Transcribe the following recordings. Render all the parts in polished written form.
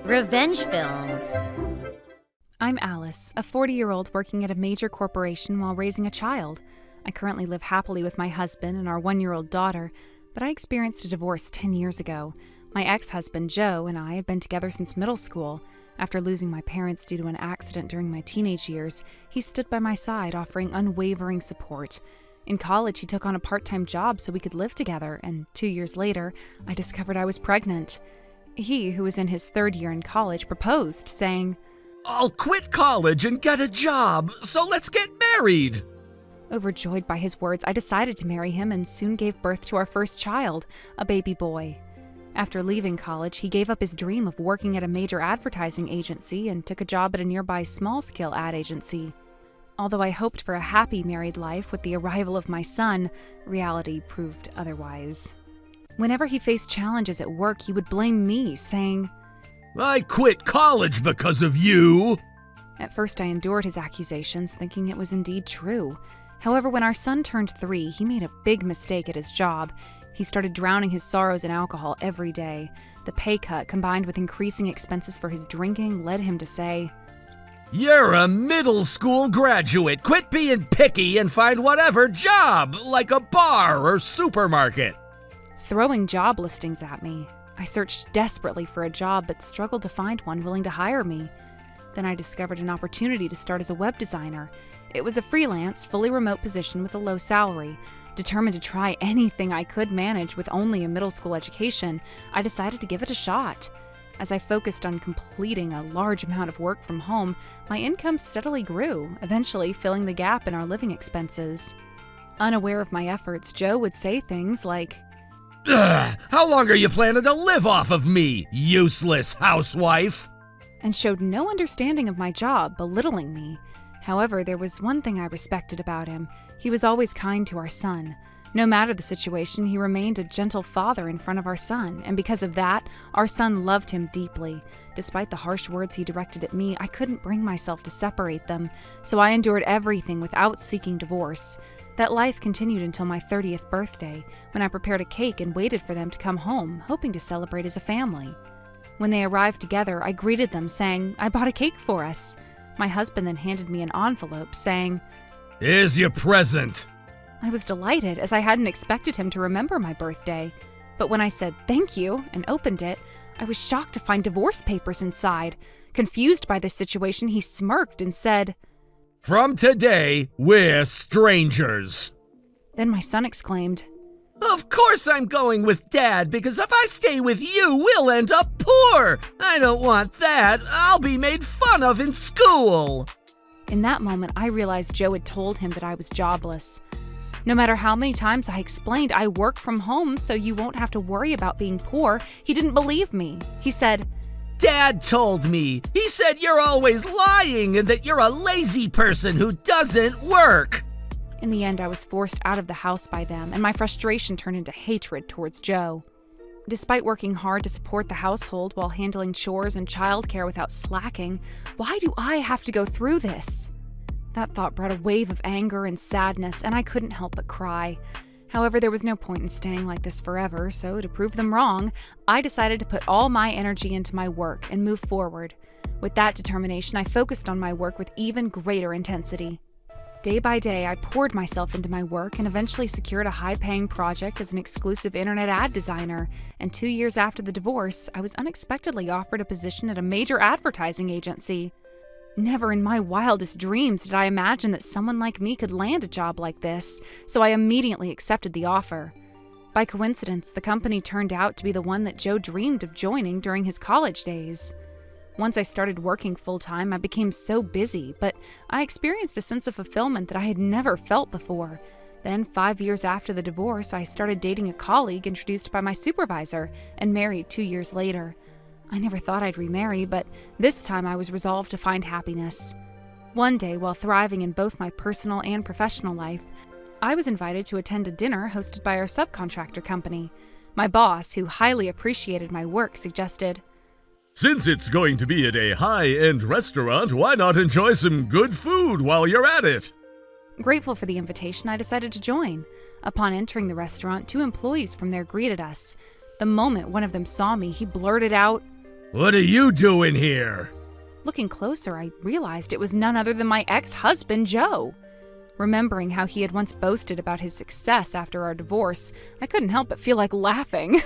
Revenge films. I'm Alice, a 40-year-old working at a major corporation while raising a child. I currently live happily with my husband and our 1-year-old daughter, but I experienced a divorce 10 years ago. My ex-husband, Joe, and I had been together since middle school. After losing my parents due to an accident during my teenage years, he stood by my side, offering unwavering support. In college, he took on a part-time job so we could live together, and 2 years later, I discovered I was pregnant. He, who was in his 3rd year in college, proposed, saying, "I'll quit college and get a job, so let's get married." Overjoyed by his words, I decided to marry him and soon gave birth to our first child, a baby boy. After leaving college, he gave up his dream of working at a major advertising agency and took a job at a nearby small-scale ad agency. Although I hoped for a happy married life with the arrival of my son, reality proved otherwise. Whenever he faced challenges at work, he would blame me, saying, "I quit college because of you." At first, I endured his accusations, thinking it was indeed true. However, when our son turned 3, he made a big mistake at his job. He started drowning his sorrows in alcohol every day. The pay cut, combined with increasing expenses for his drinking, led him to say, "You're a middle school graduate. Quit being picky and find whatever job, like a bar or supermarket." throwing job listings at me. I searched desperately for a job but struggled to find one willing to hire me. Then I discovered an opportunity to start as a web designer. It was a freelance, fully remote position with a low salary. Determined to try anything I could manage with only a middle school education, I decided to give it a shot. As I focused on completing a large amount of work from home, my income steadily grew, eventually filling the gap in our living expenses. Unaware of my efforts, Joe would say things like, "Ugh, how long are you planning to live off of me, useless housewife?" and showed no understanding of my job, belittling me. However, there was one thing I respected about him. He was always kind to our son. No matter the situation, he remained a gentle father in front of our son, and because of that, our son loved him deeply. Despite the harsh words he directed at me, I couldn't bring myself to separate them, so I endured everything without seeking divorce. That life continued until my 30th birthday, when I prepared a cake and waited for them to come home, hoping to celebrate as a family. When they arrived together, I greeted them, saying, "I bought a cake for us." My husband then handed me an envelope, saying, "Here's your present." I was delighted, as I hadn't expected him to remember my birthday. But when I said thank you and opened it, I was shocked to find divorce papers inside. Confused by this situation, he smirked and said, "From today, we're strangers." Then my son exclaimed, "Of course I'm going with Dad, because if I stay with you, we'll end up poor. I don't want that. I'll be made fun of in school." In that moment, I realized Joe had told him that I was jobless. No matter how many times I explained I work from home so you won't have to worry about being poor, he didn't believe me. He said, "Dad told me. He said you're always lying and that you're a lazy person who doesn't work." In the end, I was forced out of the house by them, and my frustration turned into hatred towards Joe. Despite working hard to support the household while handling chores and childcare without slacking, why do I have to go through this? That thought brought a wave of anger and sadness, and I couldn't help but cry. However, there was no point in staying like this forever, so to prove them wrong, I decided to put all my energy into my work and move forward. With that determination, I focused on my work with even greater intensity. Day by day, I poured myself into my work and eventually secured a high-paying project as an exclusive internet ad designer. And 2 years after the divorce, I was unexpectedly offered a position at a major advertising agency. Never in my wildest dreams did I imagine that someone like me could land a job like this, so I immediately accepted the offer. By coincidence, the company turned out to be the one that Joe dreamed of joining during his college days. Once I started working full-time, I became so busy, but I experienced a sense of fulfillment that I had never felt before. Then, 5 years after the divorce, I started dating a colleague introduced by my supervisor and married 2 years later. I never thought I'd remarry, but this time I was resolved to find happiness. One day, while thriving in both my personal and professional life, I was invited to attend a dinner hosted by our subcontractor company. My boss, who highly appreciated my work, suggested, "Since it's going to be at a high-end restaurant, why not enjoy some good food while you're at it?" Grateful for the invitation, I decided to join. Upon entering the restaurant, 2 employees from there greeted us. The moment one of them saw me, he blurted out, "What are you doing here?" Looking closer, I realized it was none other than my ex-husband, Joe. Remembering how he had once boasted about his success after our divorce, I couldn't help but feel like laughing.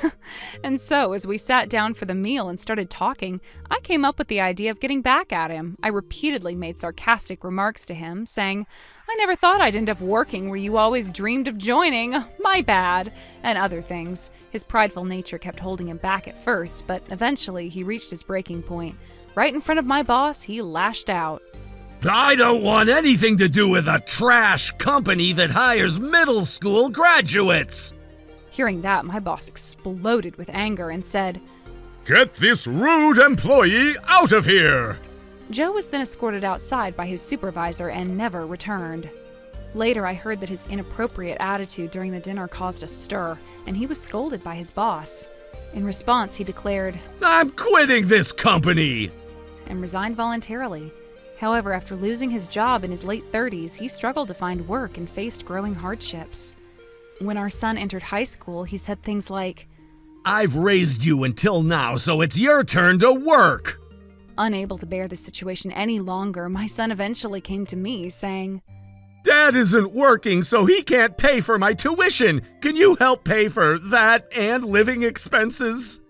And so, as we sat down for the meal and started talking, I came up with the idea of getting back at him. I repeatedly made sarcastic remarks to him, saying, "I never thought I'd end up working where you always dreamed of joining. My bad," and other things. His prideful nature kept holding him back at first, but eventually he reached his breaking point. Right in front of my boss, he lashed out. "I don't want anything to do with a trash company that hires middle school graduates." Hearing that, my boss exploded with anger and said, Get this rude employee out of here! Joe was then escorted outside by his supervisor and never returned. Later, I heard that his inappropriate attitude during the dinner caused a stir, and he was scolded by his boss. In response, he declared, "I'm quitting this company!" and resigned voluntarily. However, after losing his job in his late 30s, he struggled to find work and faced growing hardships. When our son entered high school, he said things like, "I've raised you until now, so it's your turn to work." Unable to bear the situation any longer, my son eventually came to me saying, "Dad isn't working, so he can't pay for my tuition. Can you help pay for that and living expenses?"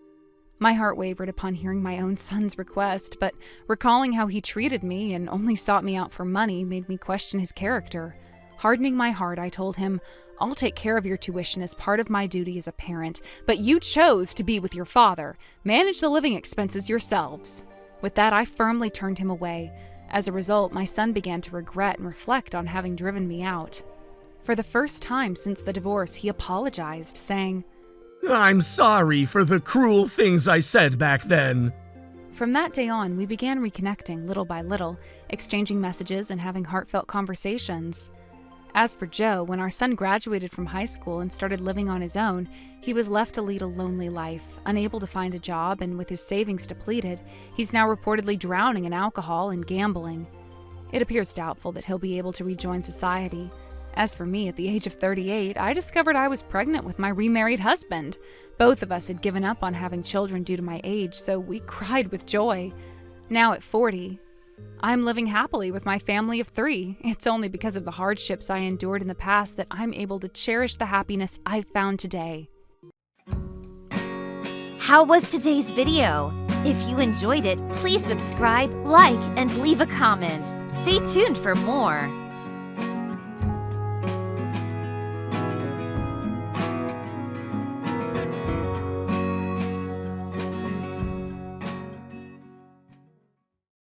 My heart wavered upon hearing my own son's request, but recalling how he treated me and only sought me out for money made me question his character. Hardening my heart, I told him, "I'll take care of your tuition as part of my duty as a parent, but you chose to be with your father. Manage the living expenses yourselves." With that, I firmly turned him away. As a result, my son began to regret and reflect on having driven me out. For the first time since the divorce, he apologized, saying, "I'm sorry for the cruel things I said back then." From that day on, we began reconnecting little by little, exchanging messages and having heartfelt conversations. As for Joe, when our son graduated from high school and started living on his own, he was left to lead a lonely life, unable to find a job, and with his savings depleted, he's now reportedly drowning in alcohol and gambling. It appears doubtful that he'll be able to rejoin society. As for me, at the age of 38, I discovered I was pregnant with my remarried husband. Both of us had given up on having children due to my age, so we cried with joy. Now at 40, I'm living happily with my family of 3. It's only because of the hardships I endured in the past that I'm able to cherish the happiness I've found today. How was today's video? If you enjoyed it, please subscribe, like, and leave a comment. Stay tuned for more.